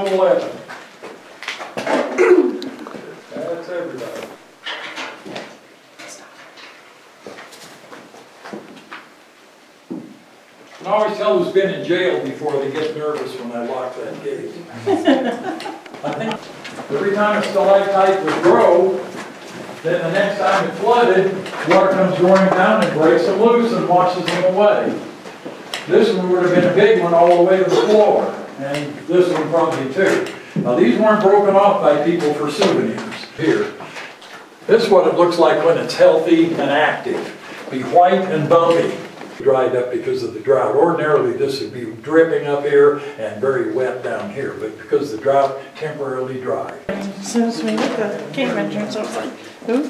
of 11. That's everybody. I always tell who's been in jail before they get nervous when I lock that gate. I think every time a stalactite would grow, then the next time it flooded, water comes roaring down and breaks them loose and washes them away. This one would have been a big one all the way to the floor, and this one probably too. Now these weren't broken off by people for souvenirs. Here, this is what it looks like when it's healthy and active. Be white and bumpy. Dried up because of the drought. Ordinarily this would be dripping up here and very wet down here, but because the drought temporarily dried. As soon as we look at the cave entrance, I was like, ooh.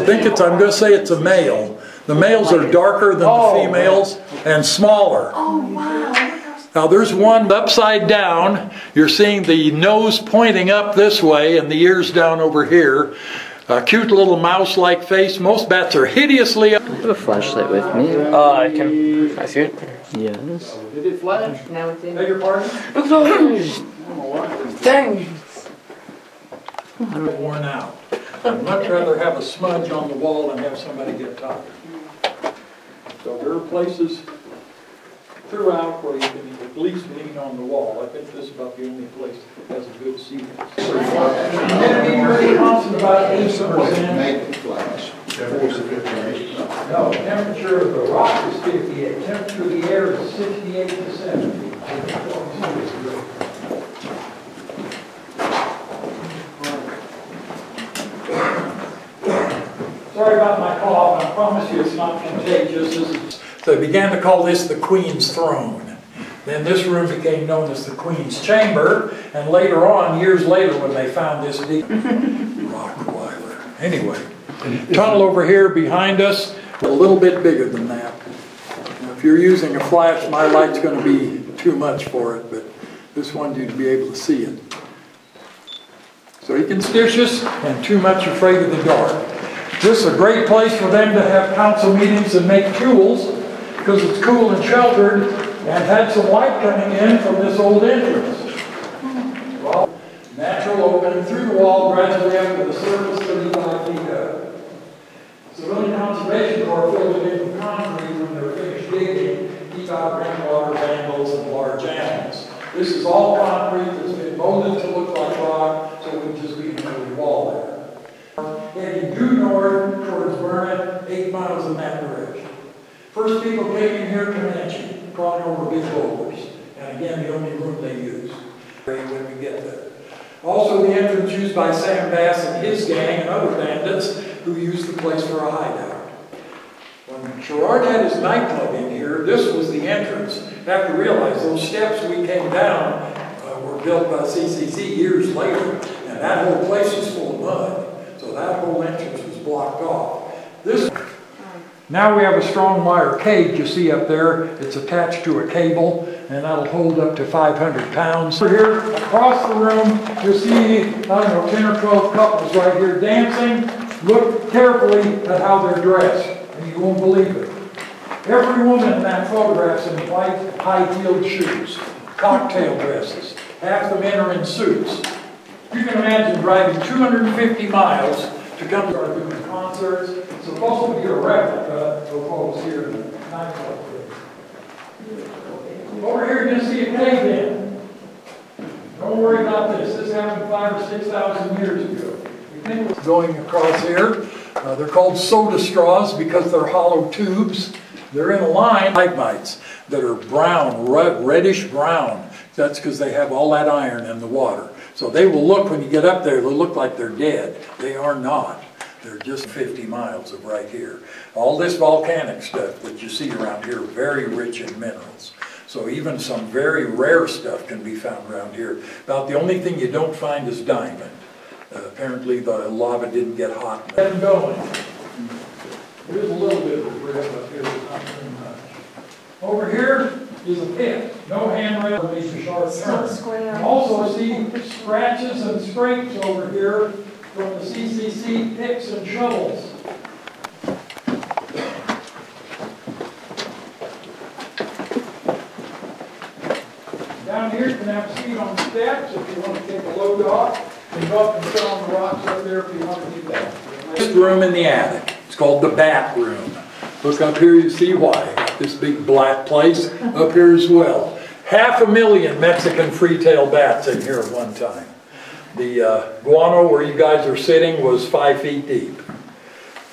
I think it's, I'm going to say it's a male. The males are darker than the females and smaller. Oh, wow. Now there's one upside down. You're seeing the nose pointing up this way and the ears down over here. A cute little mouse-like face. Most bats are hideously... I have a flashlight with me. Can I see it? Yes. Did it flash? Now it's in. Beg your pardon? Dang! Worn out. I'd much rather have a smudge on the wall than have somebody get tired. So there are places throughout where you can at least lean on the wall. I think this is about the only place that has a good seating. Humidity really constant about 8%. No, temperature of the rock is 58. Temperature of the air is 68 to 70. Sorry about my cough. I promise you it's not contagious. So they began to call this the Queen's Throne. Then this room became known as the Queen's Chamber, and later on, years later, when they found this deep Rockweiler. Anyway, tunnel over here behind us, a little bit bigger than that. Now, if you're using a flash, my light's going to be too much for it, but this wanted you to be able to see it. So econspicious and too much afraid of the dark. This is a great place for them to have council meetings and make tools, because it's cool and sheltered, and had some light coming in from this old entrance. Well, natural opening through the wall gradually up to the surface 35 feet up. Civilian Conservation Corps filled it in with concrete when they're finished digging, keep out rainwater, vandals, and large animals. This is all concrete that's been molded to look like rock, so it would just be an early wall there. Heading due north towards Vernon, 8 miles in that direction. First people came in here Comanche, crawling over big boulders. And again, the only room they used when we get there. Also the entrance used by Sam Bass and his gang and other bandits who used the place for a hideout. When Sherrard had his nightclub in here, this was the entrance. You have to realize those steps we came down were built by CCC years later, and that whole place was full of mud. So that whole entrance was blocked off. Now we have a strong wire cage you see up there. It's attached to a cable, and that'll hold up to 500 pounds. Over here, across the room, you'll see, I don't know, 10 or 12 couples right here dancing. Look carefully at how they're dressed, and you won't believe it. Every woman in that photograph's in white, high-heeled shoes, cocktail dresses. Half the men are in suits. You can imagine driving 250 miles to come to our doing concerts. It's supposed to be a replica of what was here in the nightclub. Over here you're going to see a cave-in. Don't worry about this. This happened 5,000 or 6,000 years ago. You think it's going across here. They're called soda straws because they're hollow tubes. They're in a line, stalagmites that are brown, reddish brown. That's because they have all that iron in the water. So they will look, when you get up there, they'll look like they're dead. They are not. They're just 50 miles of right here. All this volcanic stuff that you see around here, very rich in minerals. So even some very rare stuff can be found around here. About the only thing you don't find is diamond. Apparently the lava didn't get hot. Get going. Here's a little bit of a grip up here, but not too much. Over here is a pit. No handrail beneath the sharp turn. You also see scratches and scrapes over here from the CCC picks and shovels. Down here, you can have a seat on the steps if you want to take a load off. You can go up and sit on the rocks up there if you want to do that. This room in the attic, it's called the bat room. Look up here, you see why. This big black place up here as well. 500,000 Mexican free-tailed bats in here at one time. The guano where you guys are sitting was 5 feet deep.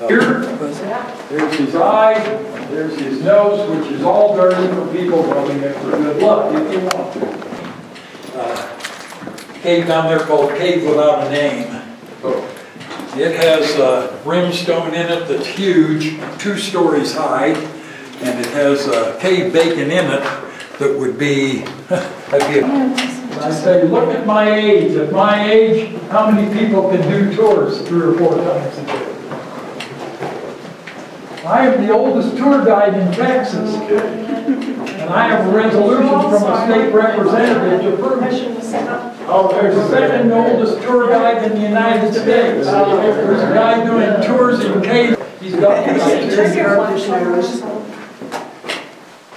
Here, there's his eye, there's his nose, which is all dirty for people rubbing it for good luck if you want to. Cave down there called Cave Without a Name. It has brimstone in it that's huge, 2 stories high, and it has cave bacon in it that would be, I say, look at my age. At my age, how many people can do tours 3 or 4 times a day? I am the oldest tour guide in Texas. And I have a resolution from a state representative to prove it. Oh, there's the second oldest tour guide in the United States. There's a guy doing tours in caves. He's got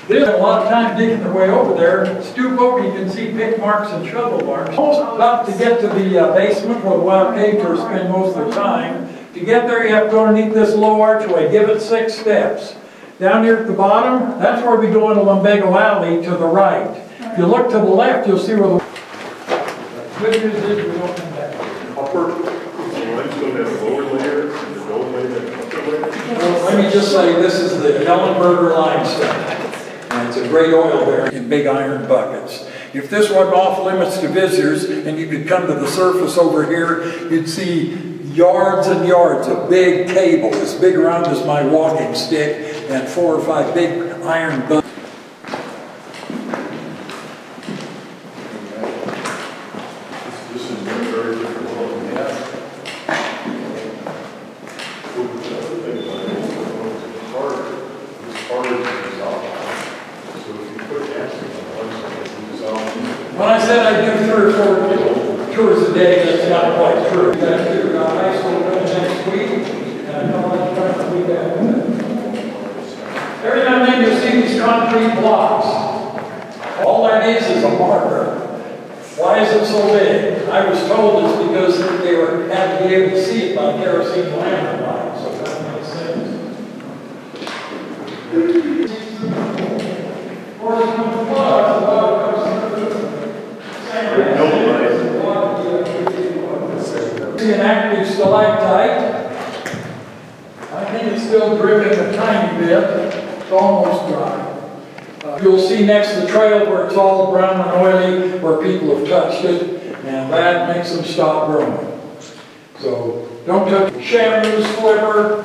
They spent a lot of time digging their way over there. Stoop over, you can see pick marks and shovel marks. Almost about to get to the basement where the wild cave tourists spend most of their time. To get there, you have to go underneath this low archway. Give it 6 steps. Down here at the bottom, that's where we go into Lumbago Alley to the right. If you look to the left, you'll see where the good news is we don't come back. Well, let me just say, this is the Ellenberger limestone. And it's a great oil bearing in big iron buckets. If this wasn't off limits to visitors and you could come to the surface over here, you'd see yards and yards of big cable, as big around as my walking stick, and 4 or 5 big iron buckets. When I said I do 3 or 4 tours a day, that's not quite true. We've got to do high school next week, and college the week after that. Every now and then you'll see these concrete blocks. All that is a marker. Why is it so big? I was told it's because they had to be able to see it by kerosene lantern light, so that makes sense. Of course, when the water comes see an active stalactite. I think it's still dripping a tiny bit. It's almost dry. You'll see next to the trail where it's all brown and oily, where people have touched it, and that makes them stop growing. So don't touch shamus, flipper.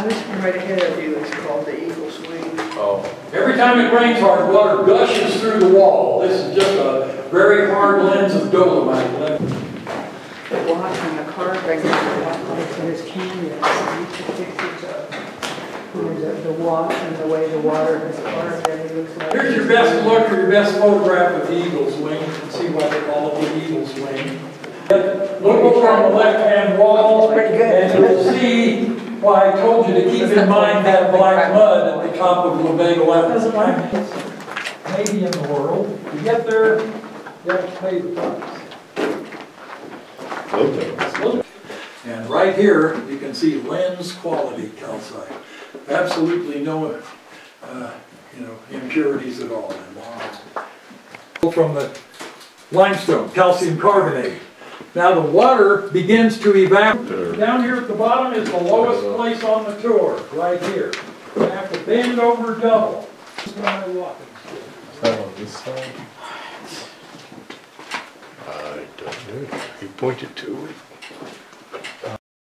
This one right ahead of you is called the Eagle's Wing. Oh. Every time it rains hard, water gushes through the wall. This is just a very hard lens of dolomite. The block and the carving in his canyon. You can pictures of the wash and the way the water has carved it. It looks like Here's your best look or your best photograph of the eagle's wing. You can see why they call it the eagle's wing. Look over on the left-hand wall, and you'll see why I told you to keep in mind that black mud at the top of Lumbago Alley. Maybe in the world. To get there, you have to pay the price. And right here, you can see lens quality calcite. Absolutely no, impurities at all. From the limestone, calcium carbonate. Now the water begins to evaporate. Down here at the bottom is the lowest place on the tour, right here. You have to bend over double. This is my walking stick. On this side? I don't know. You pointed to it.